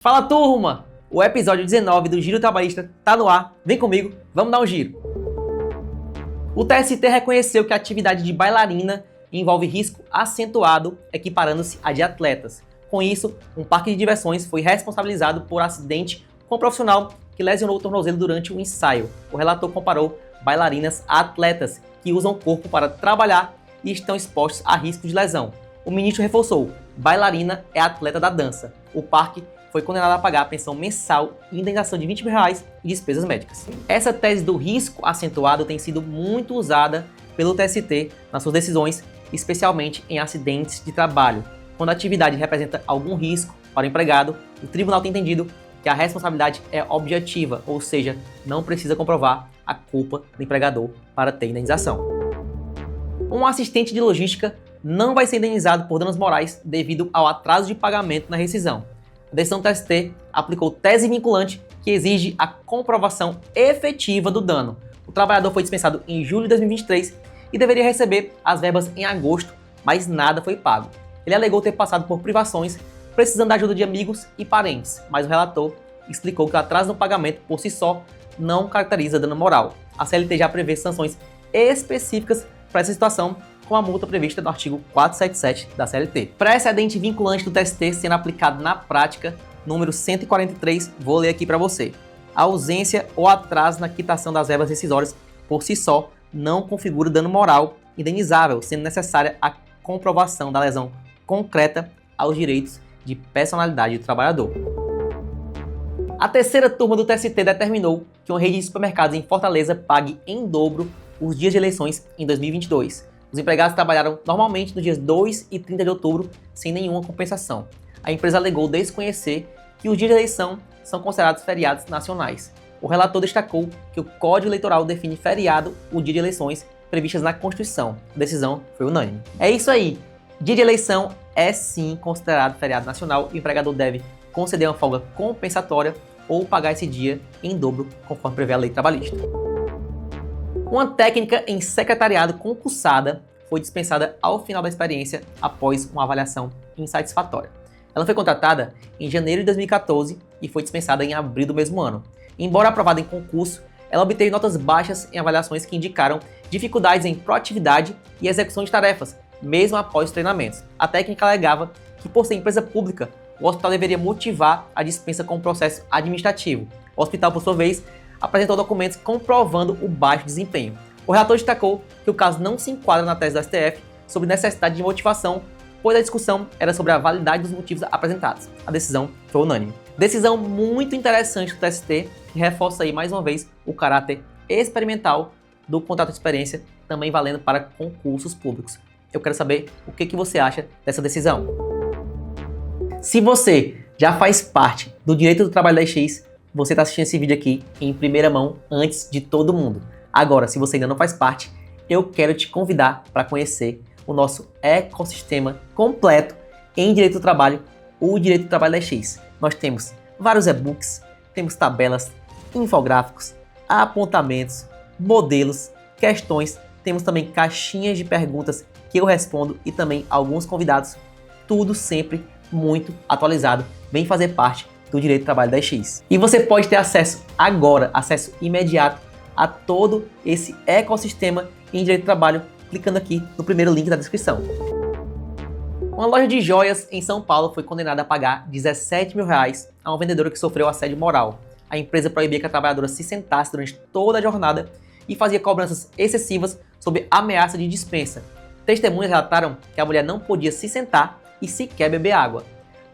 Fala, turma! O episódio 19 do Giro Trabalhista tá no ar. Vem comigo, vamos dar um giro. O TST reconheceu que a atividade de bailarina envolve risco acentuado, equiparando-se à de atletas. Com isso, um parque de diversões foi responsabilizado por acidente com um profissional que lesionou o tornozelo durante o ensaio. O relator comparou bailarinas a atletas que usam o corpo para trabalhar e estão expostos a risco de lesão. O ministro reforçou: bailarina é atleta da dança. O parque foi condenado a pagar a pensão mensal e indenização de R$20 mil e despesas médicas. Essa tese do risco acentuado tem sido muito usada pelo TST nas suas decisões, especialmente em acidentes de trabalho. Quando a atividade representa algum risco para o empregado, o tribunal tem entendido que a responsabilidade é objetiva, ou seja, não precisa comprovar a culpa do empregador para ter indenização. Um assistente de logística não vai ser indenizado por danos morais devido ao atraso de pagamento na rescisão. A decisão do TST aplicou tese vinculante que exige a comprovação efetiva do dano. O trabalhador foi dispensado em julho de 2023 e deveria receber as verbas em agosto, mas nada foi pago. Ele alegou ter passado por privações, precisando da ajuda de amigos e parentes, mas o relator explicou que o atraso no pagamento por si só não caracteriza dano moral. A CLT já prevê sanções específicas para essa situação, com a multa prevista no artigo 477 da CLT. Precedente vinculante do TST sendo aplicado na prática, número 143, vou ler aqui para você. A ausência ou atraso na quitação das verbas rescisórias por si só não configura dano moral indenizável, sendo necessária a comprovação da lesão concreta aos direitos de personalidade do trabalhador. A terceira turma do TST determinou que uma rede de supermercados em Fortaleza pague em dobro os dias de eleições em 2022. Os empregados trabalharam normalmente nos dias 2 e 30 de outubro, sem nenhuma compensação. A empresa alegou desconhecer que os dias de eleição são considerados feriados nacionais. O relator destacou que o Código Eleitoral define feriado o dia de eleições previstas na Constituição. A decisão foi unânime. É isso aí. Dia de eleição é sim considerado feriado nacional e o empregador deve conceder uma folga compensatória ou pagar esse dia em dobro, conforme prevê a lei trabalhista. Uma técnica em secretariado concursada foi dispensada ao final da experiência após uma avaliação insatisfatória. Ela foi contratada em janeiro de 2014 e foi dispensada em abril do mesmo ano. Embora aprovada em concurso, ela obteve notas baixas em avaliações que indicaram dificuldades em proatividade e execução de tarefas, mesmo após os treinamentos. A técnica alegava que, por ser empresa pública, o hospital deveria motivar a dispensa com um processo administrativo. O hospital, por sua vez, apresentou documentos comprovando o baixo desempenho. O relator destacou que o caso não se enquadra na tese do STF sobre necessidade de motivação, pois a discussão era sobre a validade dos motivos apresentados. A decisão foi unânime. Decisão muito interessante do TST, que reforça aí mais uma vez o caráter experimental do contrato de experiência, também valendo para concursos públicos. Eu quero saber o que você acha dessa decisão. Se você já faz parte do direito do trabalho da EX, você está assistindo esse vídeo aqui em primeira mão antes de todo mundo. Agora, se você ainda não faz parte, eu quero te convidar para conhecer o nosso ecossistema completo em direito do trabalho, o direito do trabalho da EX. Nós temos vários e-books, temos tabelas, infográficos, apontamentos, modelos, questões, temos também caixinhas de perguntas que eu respondo e também alguns convidados, tudo sempre muito atualizado. Vem fazer parte do direito do trabalho da EX. E você pode ter acesso agora, acesso imediato a todo esse ecossistema em direito do trabalho, clicando aqui no primeiro link da descrição. Uma loja de joias em São Paulo foi condenada a pagar R$17 mil a uma vendedora que sofreu assédio moral. A empresa proibia que a trabalhadora se sentasse durante toda a jornada e fazia cobranças excessivas sob ameaça de dispensa. Testemunhas relataram que a mulher não podia se sentar e sequer beber água.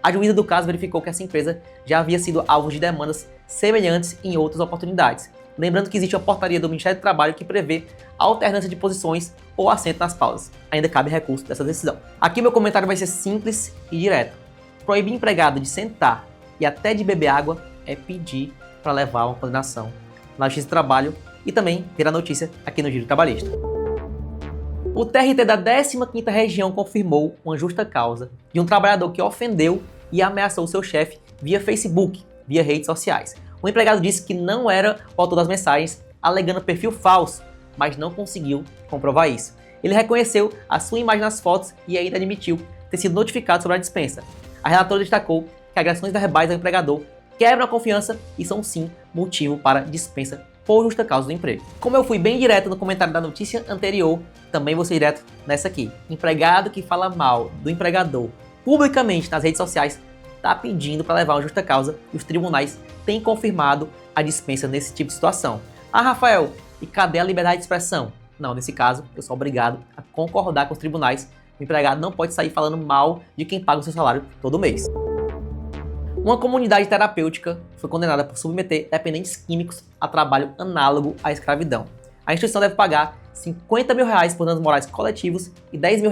A juíza do caso verificou que essa empresa já havia sido alvo de demandas semelhantes em outras oportunidades. Lembrando que existe uma portaria do Ministério do Trabalho que prevê a alternância de posições ou assento nas pausas. Ainda cabe recurso dessa decisão. Aqui meu comentário vai ser simples e direto. Proibir empregado de sentar e até de beber água é pedir para levar uma condenação na Justiça do Trabalho e também ter a notícia aqui no Giro Trabalhista. O TRT da 15ª Região confirmou uma justa causa de um trabalhador que ofendeu e ameaçou seu chefe via Facebook, via redes sociais. O empregado disse que não era o autor das mensagens, alegando perfil falso, mas não conseguiu comprovar isso. Ele reconheceu a sua imagem nas fotos e ainda admitiu ter sido notificado sobre a dispensa. A relatora destacou que agressões verbais ao empregador quebram a confiança e são sim motivo para dispensa por justa causa do emprego. Como eu fui bem direto no comentário da notícia anterior, também vou ser direto nessa aqui. Empregado que fala mal do empregador publicamente nas redes sociais está pedindo para levar uma justa causa e os tribunais têm confirmado a dispensa nesse tipo de situação. Ah, Rafael, e cadê a liberdade de expressão? Não, nesse caso, eu sou obrigado a concordar com os tribunais. O empregado não pode sair falando mal de quem paga o seu salário todo mês. Uma comunidade terapêutica foi condenada por submeter dependentes químicos a trabalho análogo à escravidão. A instituição deve pagar R$50 mil por danos morais coletivos e R$10 mil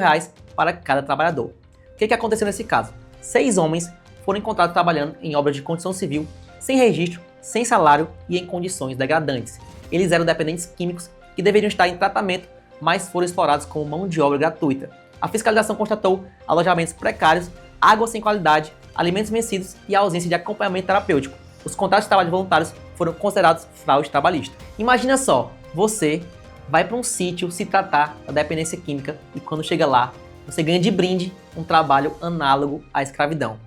para cada trabalhador. O que aconteceu nesse caso? 6 homens foram encontrados trabalhando em obras de construção civil, sem registro, sem salário e em condições degradantes. Eles eram dependentes químicos que deveriam estar em tratamento, mas foram explorados como mão de obra gratuita. A fiscalização constatou alojamentos precários, água sem qualidade, alimentos vencidos e a ausência de acompanhamento terapêutico. Os contratos de trabalho voluntários foram considerados fraude trabalhista. Imagina só, você vai para um sítio se tratar da dependência química e quando chega lá, você ganha de brinde um trabalho análogo à escravidão.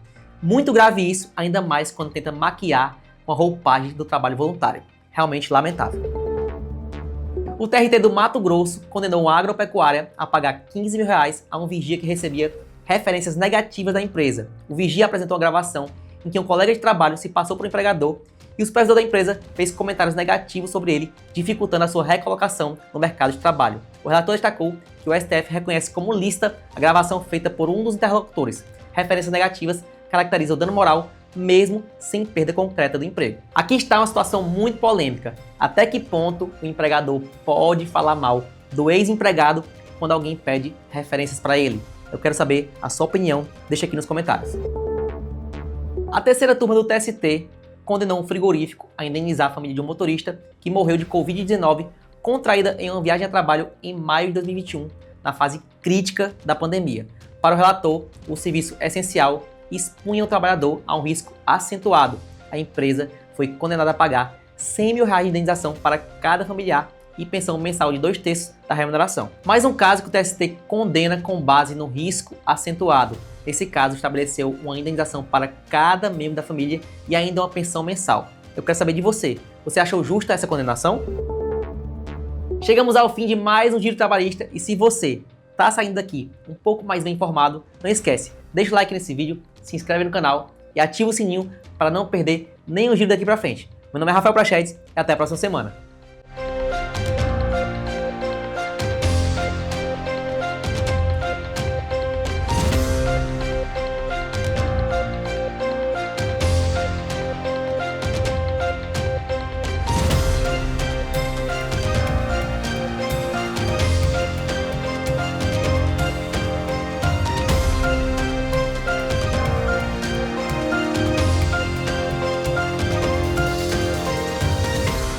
Muito grave isso, ainda mais quando tenta maquiar com a roupagem do trabalho voluntário. Realmente lamentável. O TRT do Mato Grosso condenou uma agropecuária a pagar R$15 mil a um vigia que recebia referências negativas da empresa. O vigia apresentou uma gravação em que um colega de trabalho se passou por um empregador e o supervisor da empresa fez comentários negativos sobre ele, dificultando a sua recolocação no mercado de trabalho. O relator destacou que o STF reconhece como lícita a gravação feita por um dos interlocutores. Referências negativas caracterizam o dano moral, mesmo sem perda concreta do emprego. Aqui está uma situação muito polêmica. Até que ponto o empregador pode falar mal do ex-empregado quando alguém pede referências para ele? Eu quero saber a sua opinião, deixa aqui nos comentários. A terceira turma do TST condenou um frigorífico a indenizar a família de um motorista que morreu de Covid-19 contraída em uma viagem a trabalho em maio de 2021, na fase crítica da pandemia. Para o relator, o serviço essencial expunha o trabalhador a um risco acentuado. A empresa foi condenada a pagar R$100 mil de indenização para cada familiar e pensão mensal de 2/3 da remuneração. Mais um caso que o TST condena com base no risco acentuado. Nesse caso, estabeleceu uma indenização para cada membro da família e ainda uma pensão mensal. Eu quero saber de você. Você achou justa essa condenação? Chegamos ao fim de mais um Giro Trabalhista e se você está saindo daqui um pouco mais bem informado, não esquece, deixa o like nesse vídeo, se inscreve no canal e ativa o sininho para não perder nenhum giro daqui para frente. Meu nome é Rafael Prachedes e até a próxima semana.